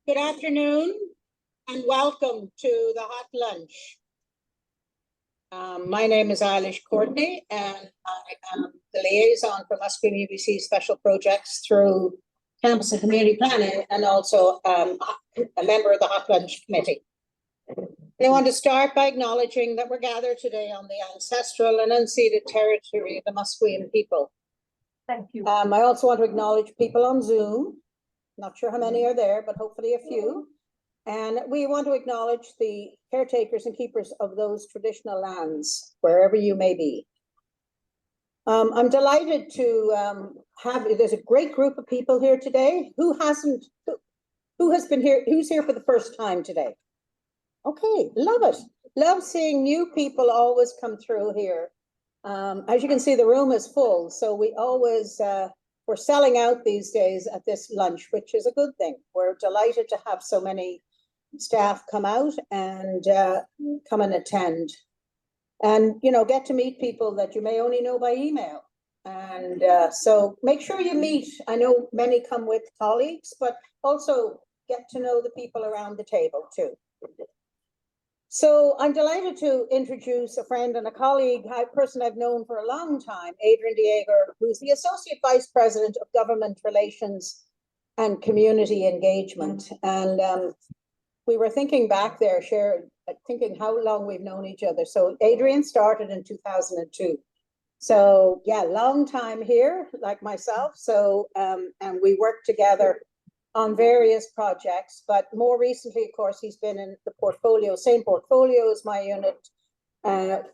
Good afternoon and welcome to the Hot Lunch. My name is Eilish Courtney and I am the liaison for Musqueam UBC Special Projects through Campus and Community Planning and also a member of the Hot Lunch Committee. I want to start by acknowledging that we're gathered today on the ancestral and unceded territory of the Musqueam people. Thank you. I also want to acknowledge people on Zoom. Not sure how many are there, but hopefully a few. And we want to acknowledge the caretakers and keepers of those traditional lands, wherever you may be. I'm delighted to there's a great group of people here today. Who has been here? Who's here for the first time today? Okay, love it. Love seeing new people always come through here. As you can see, the room is full, so we always, we're selling out these days at this lunch, which is a good thing. We're delighted to have so many staff come out and come and attend. And, you know, get to meet people that you may only know by email. And so make sure you meet. I know many come with colleagues, but also get to know the people around the table too. So I'm delighted to introduce a friend and a colleague, a person I've known for a long time, Adriaan de Jager, who's the Associate Vice President of Government Relations and Community Engagement. And we were thinking back there, thinking how long we've known each other. So Adriaan started in 2002. So yeah, long time here, like myself. So, and we worked together on various projects, but more recently, of course, he's been in the same portfolio as my unit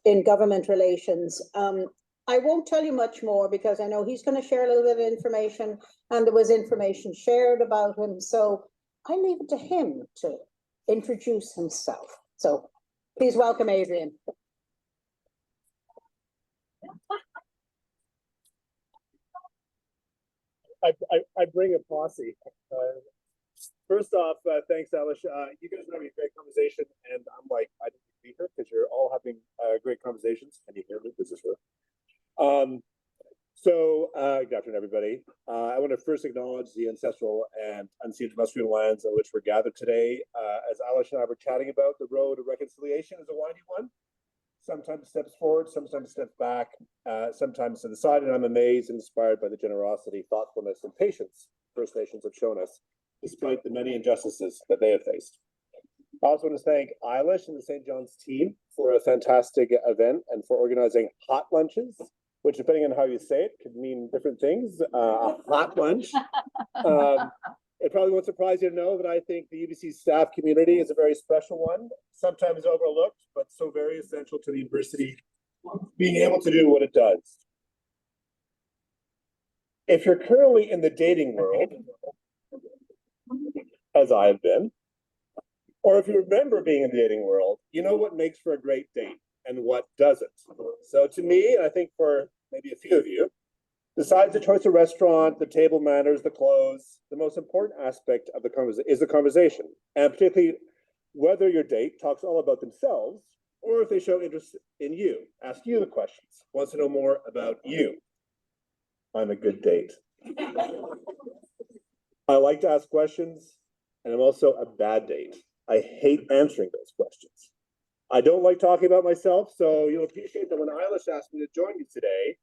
in government relations. I won't tell you much more because I know he's going to share a little bit of information and there was information shared about him. So I leave it to him to introduce himself. So please welcome Adriaan. I bring a posse. First off, thanks, Eilish. You guys are having a great conversation, and I'm like, I didn't be here because you're all having great conversations. Can you hear me? This is true. Good afternoon, everybody. I want to first acknowledge the ancestral and unceded Musqueam lands on which we're gathered today. As Eilish and I were chatting about, the road of reconciliation is a windy one. Sometimes steps forward, sometimes steps back, sometimes to the side, and I'm amazed and inspired by the generosity, thoughtfulness, and patience First Nations have shown us, despite the many injustices that they have faced. I also want to thank Eilish and the St. John's team for a fantastic event and for organizing hot lunches, which, depending on how you say it, could mean different things. A hot lunch. It probably won't surprise you to know that I think the UBC staff community is a very special one, sometimes overlooked, but so very essential to the university being able to do what it does. If you're currently in the dating world, as I have been, or if you remember being in the dating world, you know what makes for a great date and what doesn't. So to me, and I think for maybe a few of you, besides the choice of restaurant, the table manners, the clothes, the most important aspect of is the conversation, and particularly whether your date talks all about themselves or if they show interest in you, ask you the questions, wants to know more about you. I'm a good date. I like to ask questions, and I'm also a bad date. I hate answering those questions. I don't like talking about myself, so you'll appreciate that when Eilish asked me to join you today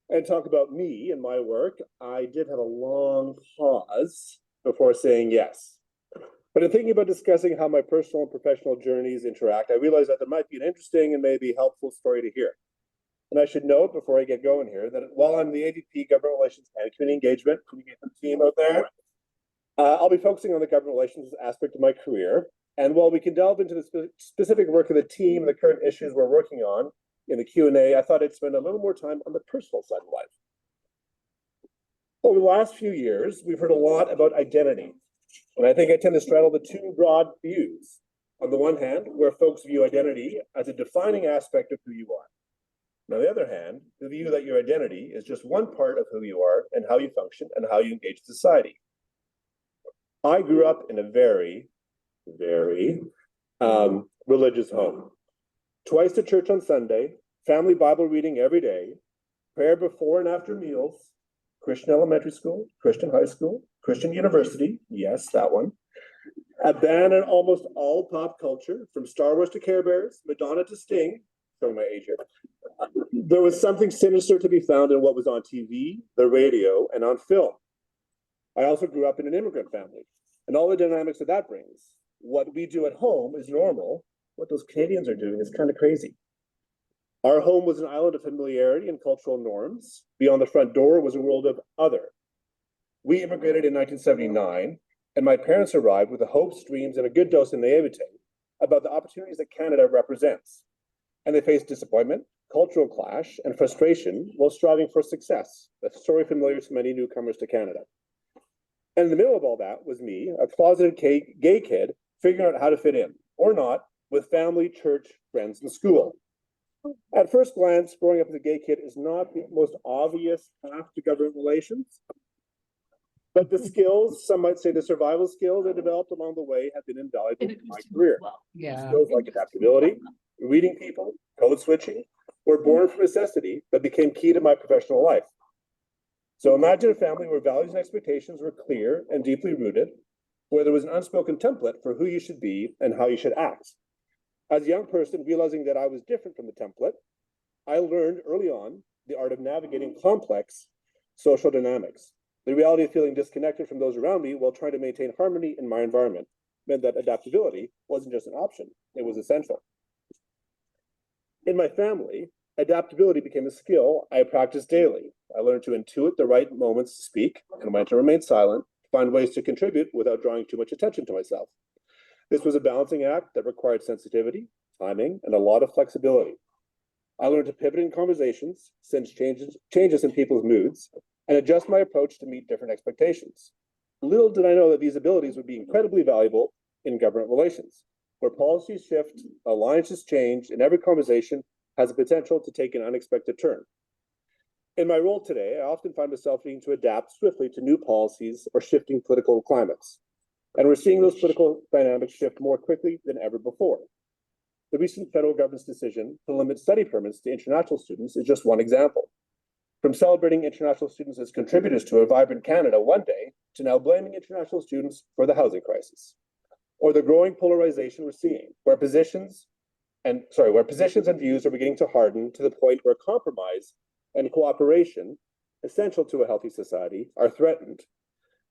and talk about me and my work, I did have a long pause before saying yes. But in thinking about discussing how my personal and professional journeys interact, I realized that there might be an interesting and maybe helpful story to hear. And I should note before I get going here that while I'm the AVP Government Relations and Community Engagement team out there, I'll be focusing on the government relations aspect of my career. And while we can delve into the specific work of the team and the current issues we're working on in the Q&A, I thought I'd spend a little more time on the personal side of life. Over the last few years, we've heard a lot about identity. And I think I tend to straddle the two broad views. On the one hand, where folks view identity as a defining aspect of who you are. And on the other hand, the view that your identity is just one part of who you are and how you function and how you engage society. I grew up in a very, very religious home. Twice to church on Sunday, family Bible reading every day, prayer before and after meals, Christian elementary school, Christian high school, Christian university, yes, that one, A ban on almost all pop culture, from Star Wars to Care Bears, Madonna to Sting, showing my age here. There was something sinister to be found in what was on TV, the radio, and on film. I also grew up in an immigrant family, and all the dynamics that brings. What we do at home is normal. What those Canadians are doing is kind of crazy. Our home was an island of familiarity and cultural norms. Beyond the front door was a world of other. We immigrated in 1979, and my parents arrived with the hopes, dreams, and a good dose of naivete about the opportunities that Canada represents. And they faced disappointment, cultural clash, and frustration while striving for success, a story familiar to many newcomers to Canada. And in the middle of all that was me, a closeted gay kid, figuring out how to fit in, or not, with family, church, friends, and school. At first glance, growing up as a gay kid is not the most obvious path to government relations, but the skills, some might say the survival skills that developed along the way have been invaluable in my career. Skills like adaptability, reading people, code switching, were born from necessity, but became key to my professional life. So imagine a family where values and expectations were clear and deeply rooted, where there was an unspoken template for who you should be and how you should act. As a young person, realizing that I was different from the template, I learned early on the art of navigating complex social dynamics. The reality of feeling disconnected from those around me while trying to maintain harmony in my environment meant that adaptability wasn't just an option, it was essential. In my family, adaptability became a skill I practiced daily. I learned to intuit the right moments to speak and when to remain silent, to find ways to contribute without drawing too much attention to myself. This was a balancing act that required sensitivity, timing, and a lot of flexibility. I learned to pivot in conversations, sense changes in people's moods, and adjust my approach to meet different expectations. Little did I know that these abilities would be incredibly valuable in government relations, where policies shift, alliances change, and every conversation has the potential to take an unexpected turn. In my role today, I often find myself needing to adapt swiftly to new policies or shifting political climates. And we're seeing those political dynamics shift more quickly than ever before. The recent federal government's decision to limit study permits to international students is just one example. From celebrating international students as contributors to a vibrant Canada one day, to now blaming international students for the housing crisis. Or the growing polarization we're seeing, where positions and views are beginning to harden to the point where compromise and cooperation, essential to a healthy society, are threatened.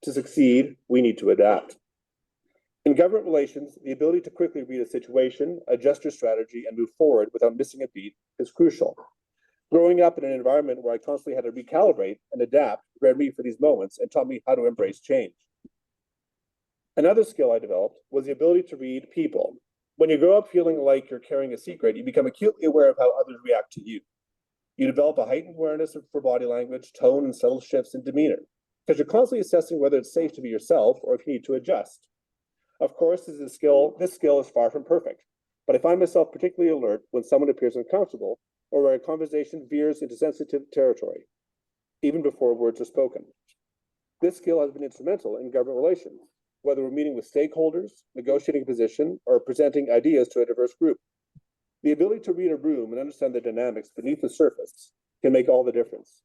To succeed, we need to adapt. In government relations, the ability to quickly read a situation, adjust your strategy, and move forward without missing a beat is crucial. Growing up in an environment where I constantly had to recalibrate and adapt prepared me for these moments and taught me how to embrace change. Another skill I developed was the ability to read people. When you grow up feeling like you're carrying a secret, you become acutely aware of how others react to you. You develop a heightened awareness for body language, tone, and subtle shifts in demeanor, because you're constantly assessing whether it's safe to be yourself or if you need to adjust. Of course, this skill is far from perfect, but I find myself particularly alert when someone appears uncomfortable or where a conversation veers into sensitive territory, even before words are spoken. This skill has been instrumental in government relations, whether we're meeting with stakeholders, negotiating a position, or presenting ideas to a diverse group. The ability to read a room and understand the dynamics beneath the surface can make all the difference.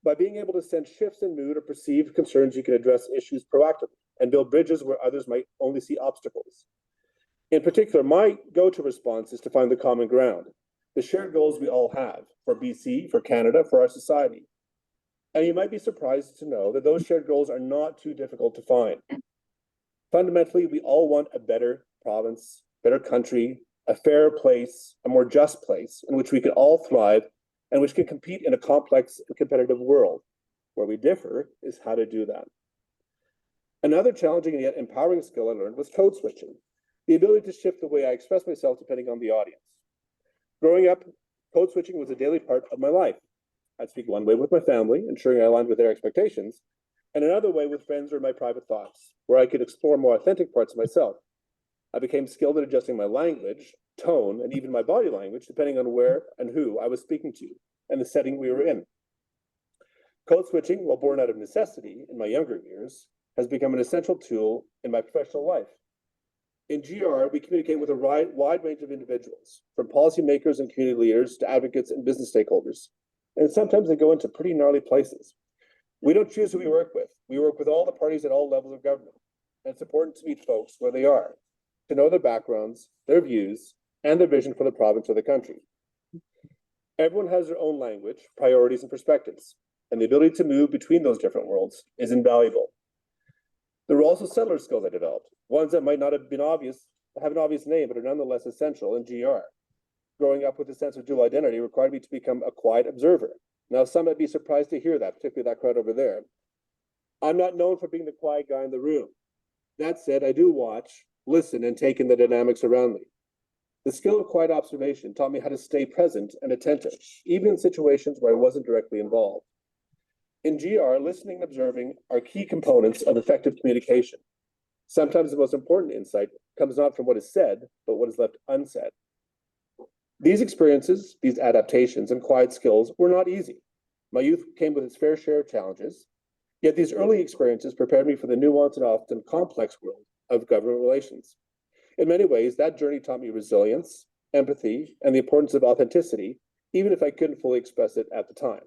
By being able to sense shifts in mood or perceived concerns, you can address issues proactively and build bridges where others might only see obstacles. In particular, my go-to response is to find the common ground, the shared goals we all have for BC, for Canada, for our society. And you might be surprised to know that those shared goals are not too difficult to find. Fundamentally, we all want a better province, better country, a fairer place, a more just place in which we can all thrive and which can compete in a complex and competitive world. Where we differ is how to do that. Another challenging and yet empowering skill I learned was code switching, the ability to shift the way I express myself depending on the audience. Growing up, code switching was a daily part of my life. I'd speak one way with my family, ensuring I aligned with their expectations, and another way with friends or my private thoughts, where I could explore more authentic parts of myself. I became skilled at adjusting my language, tone, and even my body language, depending on where and who I was speaking to and the setting we were in. Code switching, while born out of necessity in my younger years, has become an essential tool in my professional life. In GR, we communicate with a wide range of individuals, from policymakers and community leaders to advocates and business stakeholders. And sometimes they go into pretty gnarly places. We don't choose who we work with. We work with all the parties at all levels of government. and it's important to meet folks where they are, to know their backgrounds, their views, and their vision for the province or the country. Everyone has their own language, priorities, and perspectives, and the ability to move between those different worlds is invaluable. There were also settler skills I developed, ones that might not have been obvious, have an obvious name, but are nonetheless essential in GR. Growing up with a sense of dual identity required me to become a quiet observer. Now, some might be surprised to hear that, particularly that crowd over there. I'm not known for being the quiet guy in the room. That said, I do watch, listen, and take in the dynamics around me. The skill of quiet observation taught me how to stay present and attentive, even in situations where I wasn't directly involved. In GR, listening and observing are key components of effective communication. Sometimes the most important insight comes not from what is said, but what is left unsaid. These experiences, these adaptations, and quiet skills were not easy. My youth came with its fair share of challenges, yet these early experiences prepared me for the nuanced and often complex world of government relations. In many ways, that journey taught me resilience, empathy, and the importance of authenticity, even if I couldn't fully express it at the time.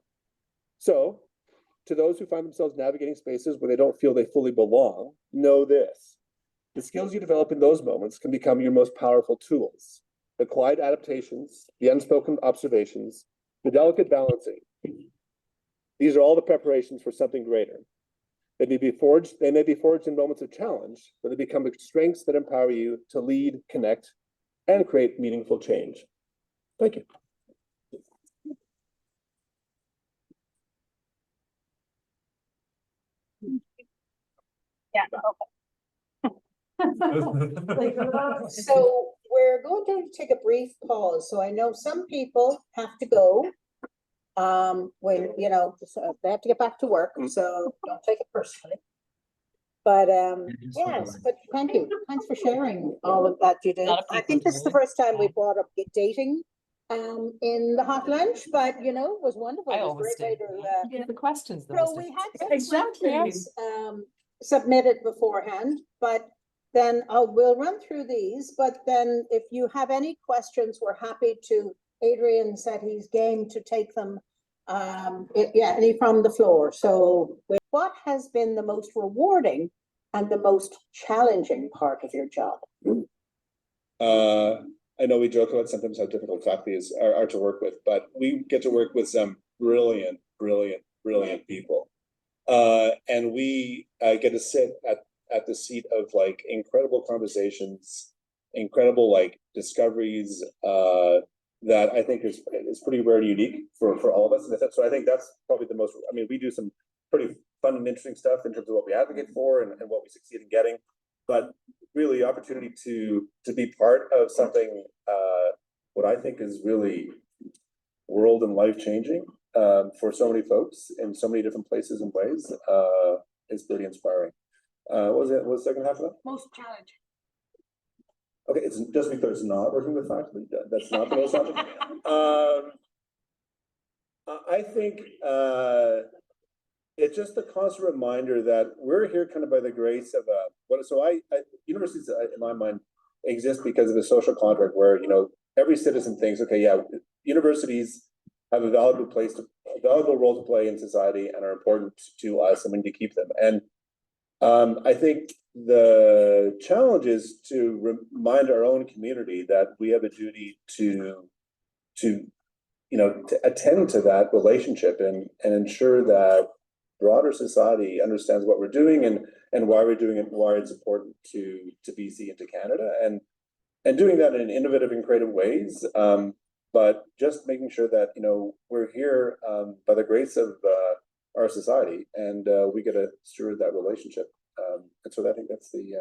So, to those who find themselves navigating spaces where they don't feel they fully belong, know this. The skills you develop in those moments can become your most powerful tools. The quiet adaptations, the unspoken observations, the delicate balancing. These are all the preparations for something greater. They may be forged in moments of challenge, but they become the strengths that empower you to lead, connect, and create meaningful change. Thank you. Yeah. So we're going to take a brief pause. So I know some people have to go. When, you know, they have to get back to work, so don't take it personally. But yes, but thank you. Thanks for sharing all of that you did. I think this is the first time we brought up dating in the hot lunch, but you know, it was wonderful. It was a great way to Yeah, the questions. so we had some questions submitted beforehand, but then we'll run through these, but then if you have any questions, we're happy to. Adrian said he's game to take them, any from the floor. So what has been the most rewarding and the most challenging part of your job? I know we joke about sometimes how difficult faculty are to work with, but we get to work with some brilliant people. And we get to sit at the seat of like incredible conversations, incredible like discoveries, that I think is pretty rare and unique for all of us. And so I think that's probably the most, I mean, we do some pretty fun and interesting stuff in terms of what we advocate for and what we succeed in getting, but really opportunity to be part of something, what I think is really world and life changing for so many folks in so many different places and ways is pretty inspiring. What was it? What was the second half of that? Most challenging. Okay, it's just because it's not working with faculty. That's not the most challenging. I think it's just a constant reminder that we're here kind of by the grace of universities in my mind exist because of a social contract where, you know, every citizen thinks, okay, yeah, universities have a valuable role to play in society and are important to us, and we need to keep them. And I think the challenge is to remind our own community that we have a duty to attend to that relationship and ensure that broader society understands what we're doing and why we're doing it, and why it's important to BC and to Canada, and doing that in innovative and creative ways. But just making sure that, you know, we're here by the grace of our society, and we get to steward that relationship. And so I think that's the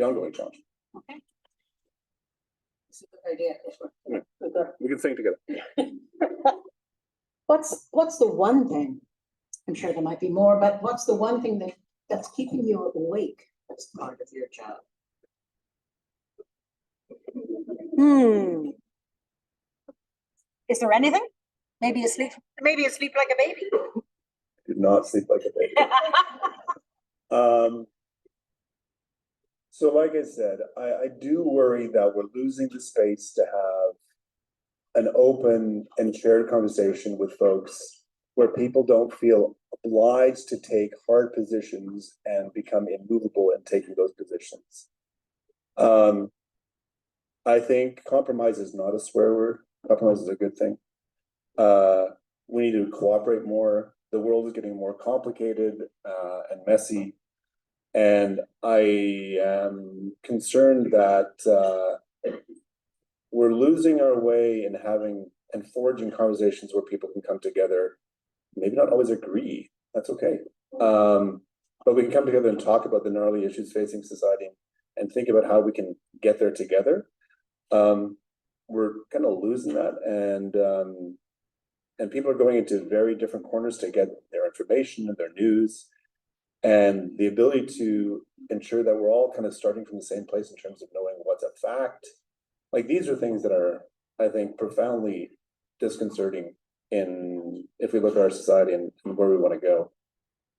ongoing challenge. Okay. It's a good idea. Yeah. We can think together. What's the one thing? I'm sure there might be more, but what's the one thing that's keeping you awake as part of your job? Is there anything? Maybe you sleep like a baby. Did not sleep like a baby. So like I said, I do worry that we're losing the space to have an open and shared conversation with folks where people don't feel obliged to take hard positions and become immovable in taking those positions. I think compromise is not a swear word. Compromise is a good thing. We need to cooperate more. The world is getting more complicated and messy. And I am concerned that we're losing our way in having and forging conversations where people can come together, maybe not always agree. That's okay. But we can come together and talk about the gnarly issues facing society and think about how we can get there together. We're kind of losing that, and people are going into very different corners to get their information and their news, and the ability to ensure that we're all kind of starting from the same place in terms of knowing what's a fact. Like, these are things that are, I think, profoundly disconcerting if we look at our society and where we want to go.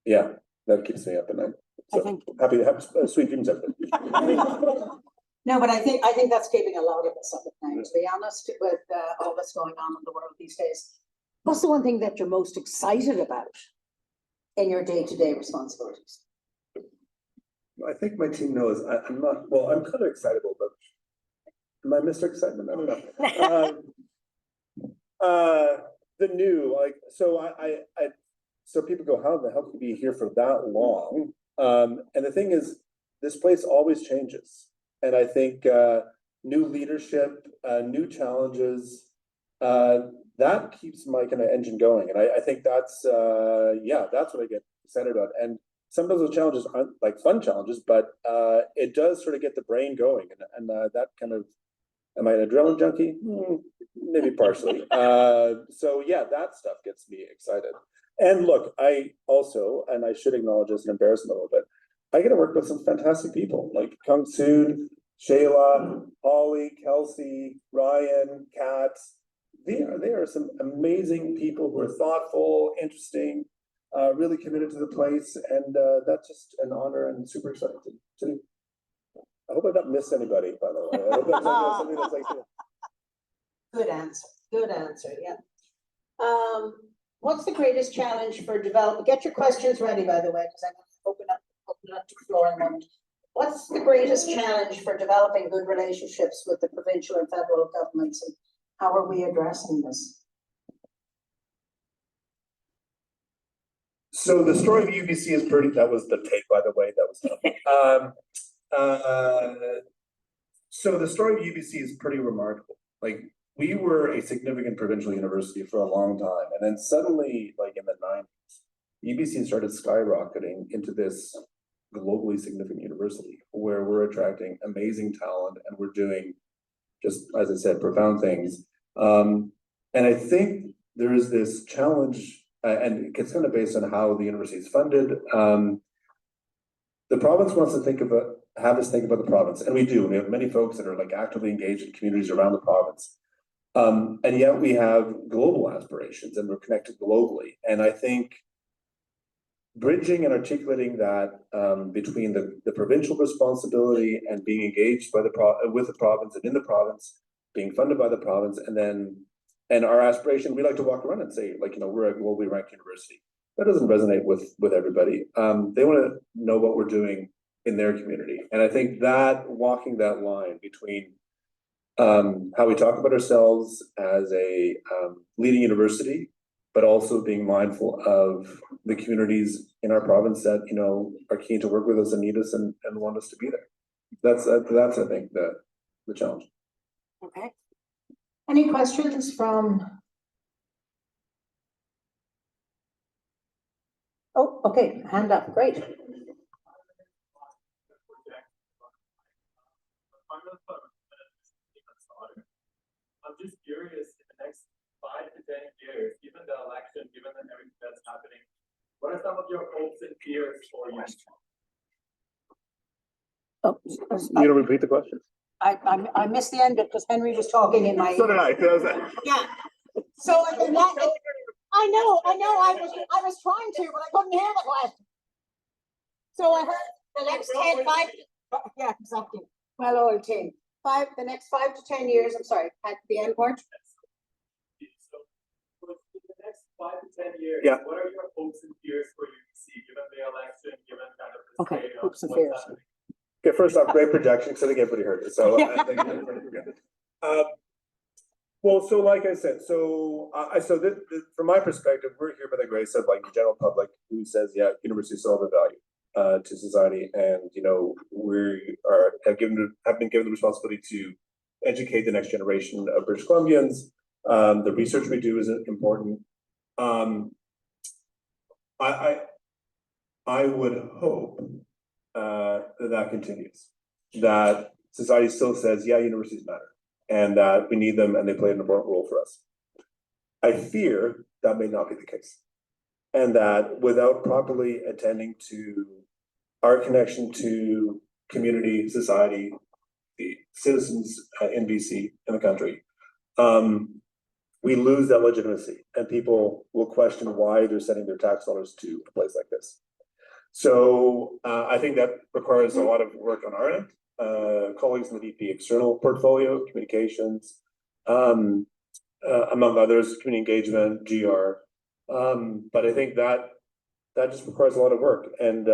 Yeah, that keeps me up at night. So happy to have sweet dreams out there. No, but I think that's keeping a lot of us up at night, to be honest, with all that's going on in the world these days. What's the one thing that you're most excited about in your day-to-day responsibilities? I think my team knows I'm not, well, I'm kind of excitable, but am I Mr. Excitement? I don't know. The new, like, so so people go, how the hell could we be here for that long? And the thing is, this place always changes. And I think new leadership, new challenges, that keeps my kind of engine going. And I think that's what I get excited about. And sometimes those challenges aren't like fun challenges, but it does sort of get the brain going. And that kind of, am I an adrenaline junkie? Maybe partially. So yeah, that stuff gets me excited. And look, I also, and I should acknowledge this and embarrass them a little bit, I get to work with some fantastic people like Kung Soon, Shayla, Holly, Kelsey, Ryan, Kat. They are some amazing people who are thoughtful, interesting, really committed to the place, and that's just an honor and super exciting to do. I hope I've not missed anybody, by the way. I hope that's something that's like. Good answer. Good answer. Yeah. What's the greatest challenge for development? Get your questions ready, by the way, because I'm going to open up to the floor in a moment. What's the greatest challenge for developing good relationships with the provincial and federal governments, and how are we addressing this? So the story of UBC is pretty, that was the tape, by the way, that was so the story of UBC is pretty remarkable. Like, we were a significant provincial university for a long time, and then suddenly, like in the 90s, UBC started skyrocketing into this globally significant university where we're attracting amazing talent and we're doing, just as I said, profound things. And I think there is this challenge, and it's kind of based on how the university is funded. The province wants to have us think about the province, and we do. We have many folks that are like actively engaged in communities around the province. And yet we have global aspirations and we're connected globally. And I think bridging and articulating that between the provincial responsibility and being engaged by with the province and in the province, being funded by the province, and our aspiration, we like to walk around and say, like, we're a globally ranked university. That doesn't resonate with everybody. They want to know what we're doing in their community. And I think that walking that line between how we talk about ourselves as a leading university, but also being mindful of the communities in our province that, are keen to work with us and need us and want us to be there. That's I think, the challenge. Okay. Any questions from? Oh, okay, hand up, great. I'm just curious, in the next 5 to 10 years, given the election, given everything that's happening, what are some of your hopes and fears for you? Oh, You don't repeat the question? I missed the end because Henry was talking in my. So did I. Yeah. So I know. I was trying to, but I couldn't hear the question. So I heard the next 5. Yeah, exactly. Well, old team. The next 5 to 10 years. I'm sorry. At the end part. So, in the next 5 to 10 years, Yeah. what are your hopes and fears for UBC, given the election, given kind of the Okay, state of hopes and what's fears. happening? Okay, first off, great projection, because I think everybody heard it, so. I think everybody got it. Well, so like I said, so this, from my perspective, we're here by the grace of like the general public who says, yeah, universities still have a value to society, and we have been given the responsibility to educate the next generation of British Columbians. The research we do is important. I would hope that continues. That society still says, yeah, universities matter, and that we need them, and they play an important role for us. I fear that may not be the case, and that without properly attending to our connection to community, society, the citizens in BC, in the country, we lose that legitimacy, and people will question why they're sending their tax dollars to a place like this. So I think that requires a lot of work on our end. Colleagues in the VP external portfolio, communications, among others, community engagement, GR. But I think that just requires a lot of work, and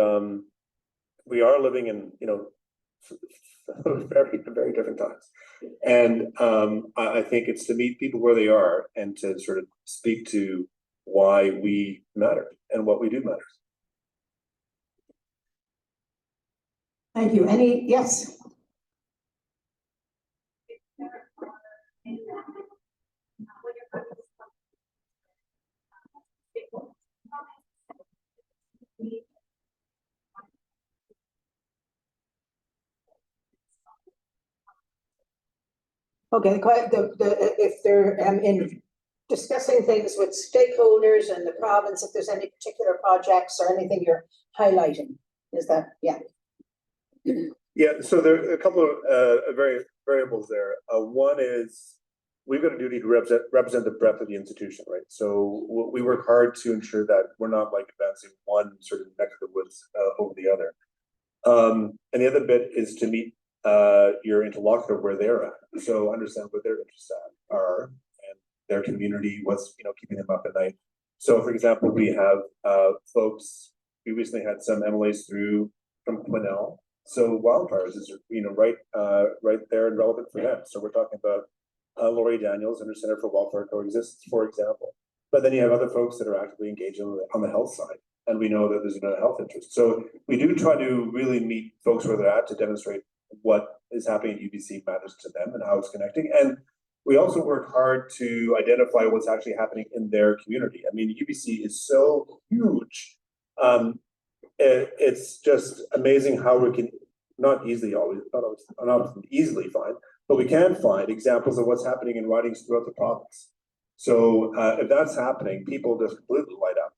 we are living in very, very different times. And I think it's to meet people where they are and to sort of speak to why we matter and what we do matters. Thank you. Yes? Okay, if they're in discussing things with stakeholders and the province, if there's any particular projects or anything you're highlighting, is that, yeah. Yeah, so there are a couple of variables there. One is we've got a duty to represent the breadth of the institution, right? So we work hard to ensure that we're not like advancing one sort of neck of the woods over the other. And the other bit is to meet your interlocutor where they're at. So understand what their interests are and their community, what's keeping them up at night. So for example, we have folks, we recently had some MLAs through from Quinnell. So wildfires is right there and relevant for them. So we're talking about Lori Daniels and her Center for Wildfire Coexistence, for example. But then you have other folks that are actively engaged on the health side, and we know that there's a health interest. So we do try to really meet folks where they're at to demonstrate what is happening at UBC matters to them and how it's connecting. And we also work hard to identify what's actually happening in their community. I mean, UBC is so huge. It's just amazing how we can not easily find, but we can find examples of what's happening in ridings throughout the province. So if that's happening, people just completely light up,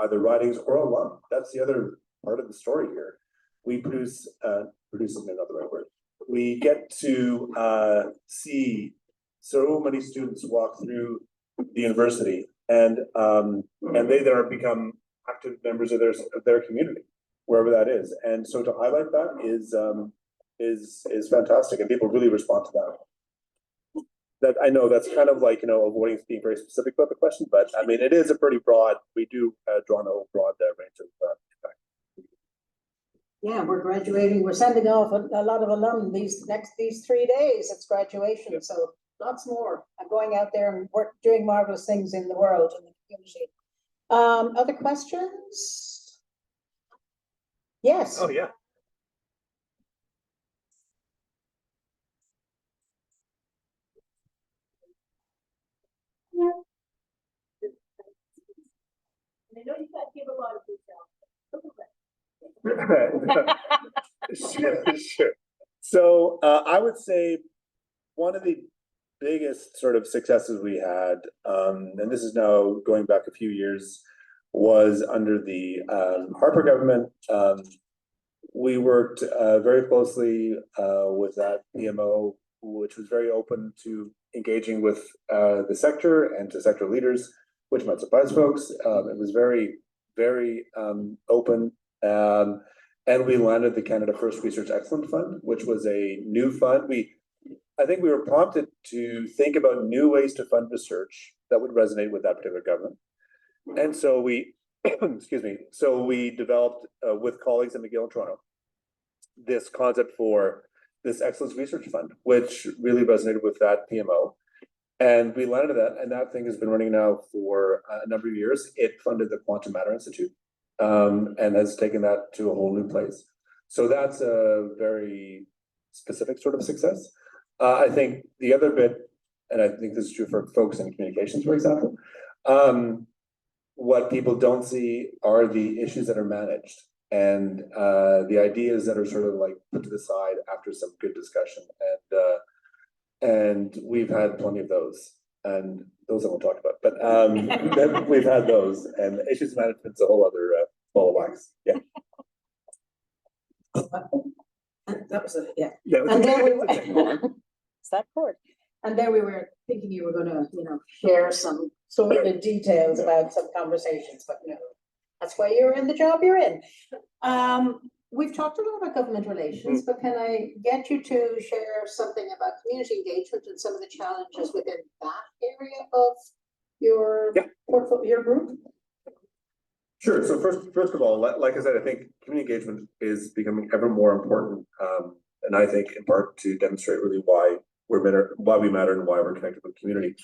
either ridings or alum. That's the other part of the story here. We produce is not the right word. We get to see so many students walk through the university, and they then are become active members of their community, wherever that is. And so to highlight that is fantastic, and people really respond to that. That I know that's kind of like avoiding being very specific about the question, but I mean it is a pretty broad. We do draw on a broad range of impact. Yeah, we're graduating. We're sending off a lot of alum these 3 days. It's graduation, yeah. So lots more. I'm going out there and doing marvelous things in the world and the community. Other questions? Yes. Oh yeah. I know you can't give a lot of details. Sure. So I would say one of the biggest sort of successes we had, and this is now going back a few years, was under the Harper government. We worked very closely with that PMO, which was very open to engaging with the sector and to sector leaders, which might surprise folks. It was very, very open. And we landed the Canada First Research Excellence Fund, which was a new fund. I think we were prompted to think about new ways to fund research that would resonate with that particular government. And so we, excuse me, so we developed with colleagues in McGill and Toronto, this concept for this Excellence Research Fund, which really resonated with that PMO. And we landed that, and that thing has been running now for a number of years. It funded the Quantum Matter Institute, and has taken that to a whole new place. So that's a very specific sort of success. I think the other bit, and I think this is true for folks in communications, for example, what people don't see are the issues that are managed and the ideas that are sort of like put to the side after some good discussion. And we've had plenty of those, and those I won't talk about, but we've had those, and issues management's a whole other ball of wax. Yeah. That was a, yeah. Yeah. And then we were, it's that cord. And then we were thinking you were gonna, share some sort of details about some conversations, but no. That's why you're in the job you're in. We've talked a lot about government relations, but can I get you to share something about community engagement and some of the challenges within that area of your portfolio, your group? Sure. So first of all, like I said, I think community engagement is becoming ever more important, and I think in part to demonstrate really why we matter, and why we're connected with the community,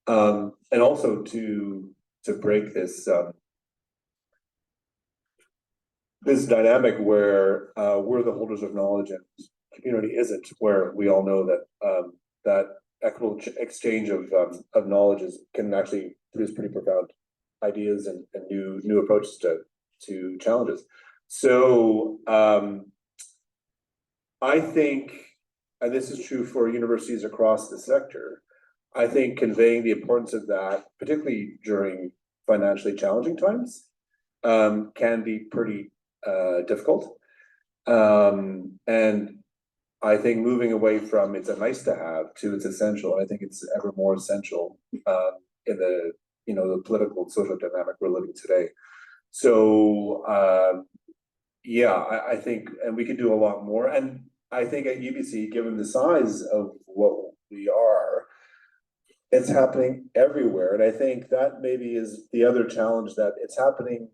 and also to break this this dynamic where we're the holders of knowledge and community isn't, where we all know that that equitable exchange of knowledge can actually produce pretty profound ideas and new approaches to challenges. So I think, and this is true for universities across the sector, I think conveying the importance of that, particularly during financially challenging times, can be pretty difficult. And I think moving away from it's a nice to have to it's essential. I think it's ever more essential in the the political and social dynamic we're living today. So I think, and we could do a lot more. And I think at UBC, given the size of what we are, it's happening everywhere. And I think that maybe is the other challenge, that it's happening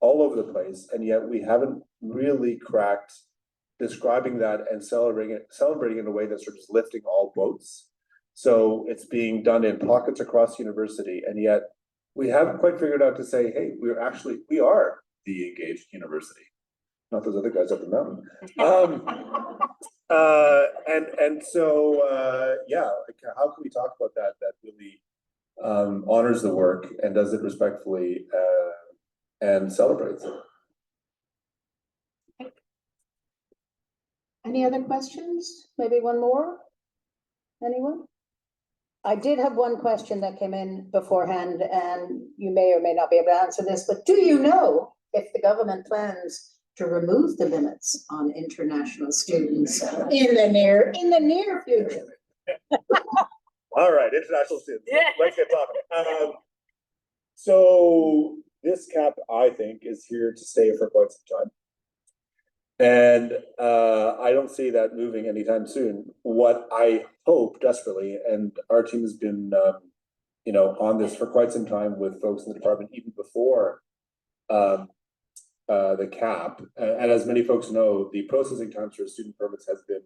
all over the place, and yet we haven't really cracked describing that and celebrating in a way that's sort of lifting all boats. So it's being done in pockets across the university, and yet we haven't quite figured out to say, hey, we are the engaged university, not those other guys up the mountain. And so like, how can we talk about that really honors the work and does it respectfully and celebrates it? Any other questions? Maybe one more? Anyone? I did have one question that came in beforehand, and you may or may not be able to answer this, but do you know if the government plans to remove the limits on international students in the near future? All right, international students. Let's get talking. So this cap, I think, is here to stay for quite some time. And I don't see that moving anytime soon. What I hope desperately, and our team has been, on this for quite some time with folks in the department, even before the cap. And as many folks know, the processing times for student permits has been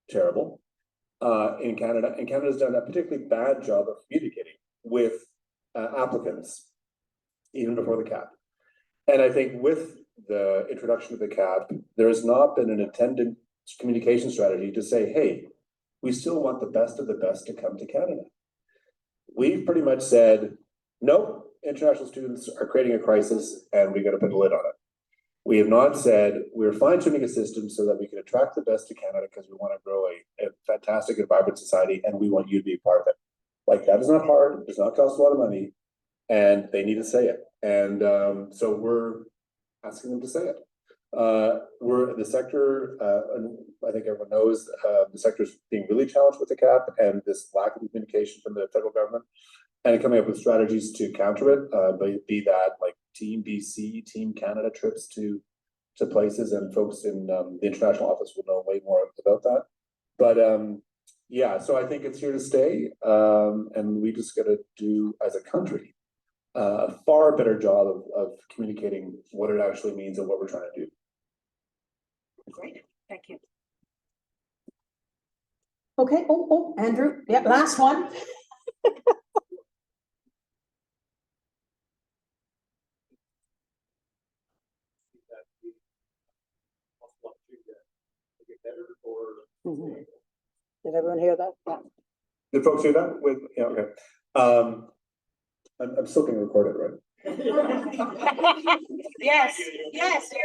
terrible in Canada. And Canada's done a particularly bad job of communicating with applicants even before the cap. And I think with the introduction of the cap, there has not been an attendant communication strategy to say, hey, we still want the best of the best to come to Canada. We've pretty much said, nope, international students are creating a crisis and we got to put a lid on it. We have not said we're fine-tuning a system so that we can attract the best to Canada because we want to grow a fantastic and vibrant society and we want you to be a part of it. Like, that is not hard, it does not cost a lot of money, and they need to say it. And so we're asking them to say it. We're the sector, and I think everyone knows the sector is being really challenged with the cap and this lack of communication from the federal government, and coming up with strategies to counter it, be that like Team BC, Team Canada trips to places, and folks in the international office will know way more about that. But so I think it's here to stay, and we just got to do as a country a far better job of communicating what it actually means and what we're trying to do. Great, thank you. Okay, Andrew, yeah, last one. Did everyone hear that? Yeah. Did folks hear that? Yeah, okay. I'm still being recorded, right? Yes, yes, you're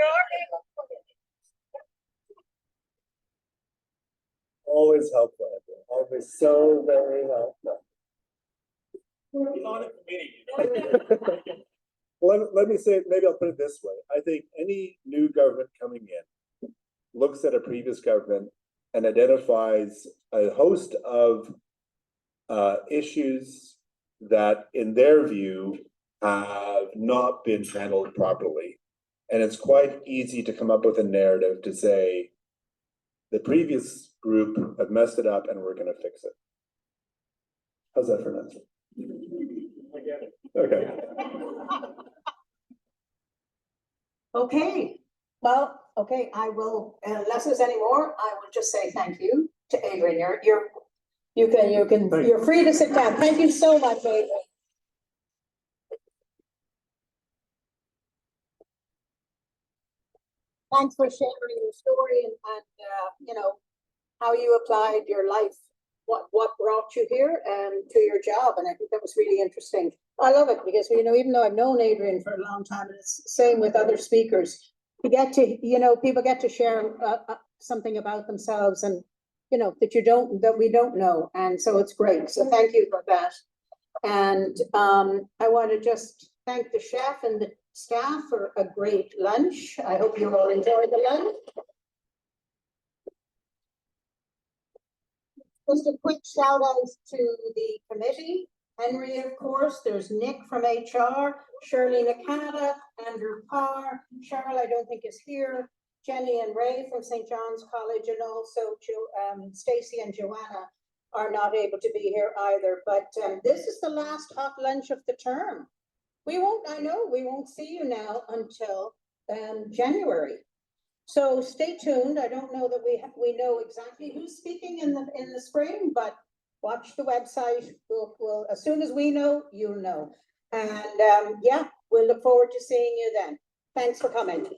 Always helpful, Andrew. Always so very helpful. He's on a committee. Let me say, maybe I'll put it this way. I think any new government coming in looks at a previous government and identifies a host of issues that, in their view, have not been handled properly. And it's quite easy to come up with a narrative to say, the previous group have messed it up and we're going to fix it. How's that for an answer? I get it. Okay. okay. Well, okay, I will, unless there's any more, I will just say thank you to Adrian. You're free to sit down. Thank you so much, Adrian. Thanks for sharing your story and you know, how you applied your life, what brought you here to your job. And I think that was really interesting. I love it because, you know, even though I've known Adrian for a long time, and it's the same with other speakers, you get to, you know, people get to share something about themselves and, you know, that we don't know. And so it's great. So thank you for that. And I want to just thank the chef and the staff for a great lunch. I hope you all enjoyed the lunch. Just a quick shout out to the committee. Henry, of course, there's Nick from HR, Shirley Nakata, Andrew Parr, Cheryl, I don't think is here, Jenny and Ray from St. John's College, and also Stacy and Joanna are not able to be here either. But this is the last hot lunch of the term. We won't see you now until January. So stay tuned. I don't know that we know exactly who's speaking in the spring, but watch the website. We'll as soon as we know, you'll know. And yeah, we'll look forward to seeing you then. Thanks for coming.